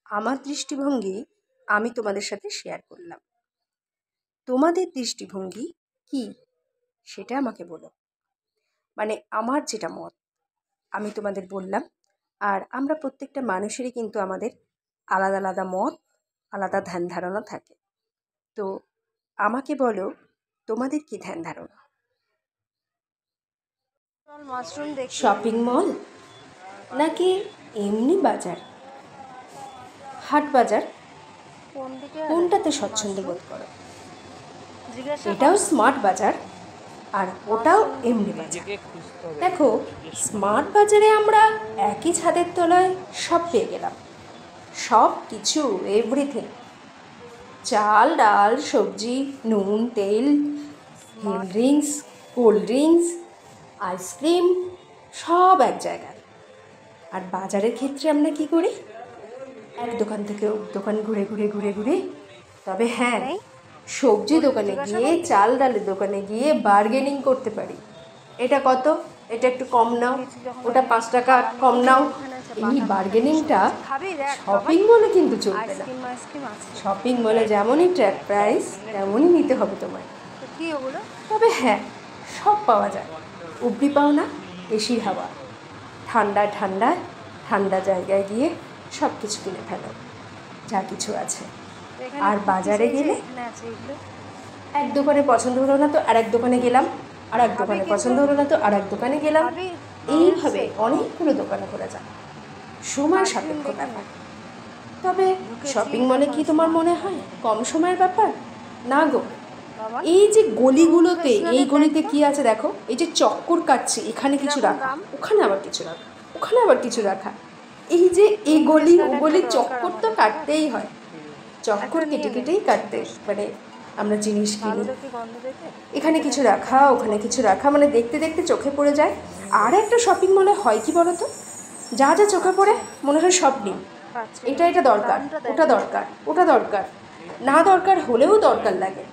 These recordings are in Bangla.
আমার দৃষ্টিভঙ্গি আমি তোমাদের সাথে শেয়ার করলাম। তোমাদের দৃষ্টিভঙ্গি কি সেটা আমাকে বলো। মানে আমার যেটা মত আমি তোমাদের বললাম। আর আমরা প্রত্যেকটা মানুষেরই কিন্তু আমাদের আলাদা আলাদা মত, আলাদা ধ্যান ধারণা থাকে। তো আমাকে বলো তোমাদের কি ধ্যান ধারণা? শপিং মল নাকি এমনি বাজার, হাট বাজার, কোনটাতে স্বচ্ছন্দ বোধ করো? এটাও স্মার্ট বাজার আর ওটাও এমনি বাজার। দেখো, স্মার্ট বাজারে আমরা একই ছাদের তলায় সব পেয়ে গেলাম, সব কিছু, এভরিথিং, চাল ডাল সবজি নুন তেল, হিল ড্রিঙ্কস, কোল্ড ড্রিঙ্কস, আইসক্রিম, সব এক জায়গায়। আর বাজারের ক্ষেত্রে আমরা কি করি? এক দোকান থেকে দোকান ঘুরে ঘুরে ঘুরে ঘুরে, তবে হ্যাঁ, সবজি দোকানে গিয়ে, চাল ডালের দোকানে গিয়ে বার্গেনিং করতে পারি। এটা কত, এটা একটু কম নাও, ওটা 5 টাকা কম নাও। এই বার্গেনিংটা শপিং মলে কিন্তু চলবে না। শপিং মলে যেমনই ট্র্যাক প্রাইস তেমনই নিতে হবে তোমায়। তবে হ্যাঁ, সব পাওয়া যায়। উপরি পাও না, এসির হাওয়া, ঠান্ডায় ঠান্ডায় ঠান্ডা জায়গায় গিয়ে সব কিছু কিনে ফেলো যা কিছু আছে। আর বাজারে গেলে এক দোকানে পছন্দ হলো না তো আর এক দোকানে গেলাম, আর এক দোকানে পছন্দ হলো না তো আর এক দোকানে গেলাম। এইভাবে অনেকগুলো দোকানে ঘোরা যায়, সময় সাপেক্ষ ব্যাপার। তবে শপিং মলে কি তোমার মনে হয় কম সময়ের ব্যাপার? না গো, এই যে গলিগুলোতে, এই গলিতে কি আছে দেখো, এই যে চক্কর কাটছে, এখানে কিছু রাখা, ওখানে আবার কিছু রাখা, ওখানে আবার কিছু রাখা। এই যে এই গলি ও গলি চক্কর তো কাটতেই হয়, চক্কর কেটে কেটেই কাটতে মানে আমরা জিনিস কিনি। এখানে কিছু রাখা, ওখানে কিছু রাখা, মানে দেখতে দেখতে চোখে পড়ে যায়। আর একটা শপিং মলে হয় কি বলো তো, যা যা চোখে পড়ে মনে হয় সব নিই, এটা এটা দরকার, ওটা দরকার, ওটা দরকার, না দরকার হলেও দরকার লাগে।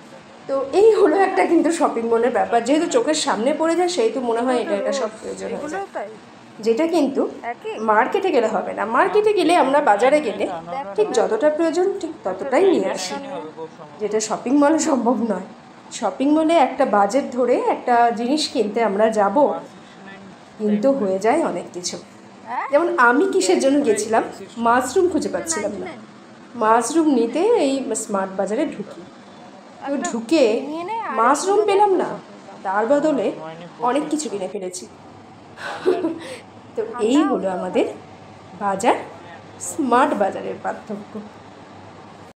তো এই হলো একটা কিন্তু শপিং মলের ব্যাপার, যেহেতু চোখের সামনে পড়ে যায় সেহেতু মনে হয় এটা এটা সব প্রয়োজন হয়ে যায়, যেটা কিন্তু মার্কেটে গেলে হবে না। মার্কেটে গেলে আমরা বাজারে গেলে ঠিক যতটা প্রয়োজন ঠিক ততটাই নিয়ে আসি, যেটা শপিং মলে সম্ভব নয়। শপিং মলে একটা বাজেট ধরে একটা জিনিস কিনতে আমরা যাব, কিন্তু হয়ে যায় অনেক কিছু। যেমন আমি কিসের জন্য গেছিলাম, মাশরুম খুঁজে পাচ্ছিলাম না, মাশরুম নিতে এই স্মার্ট বাজারে ঢুকি, তো ঢুকে মাশরুম পেলাম না, তার বদলে অনেক কিছু কিনে ফেলেছি। তো এই হলো আমাদের বাজার, স্মার্ট বাজারের পার্থক্য।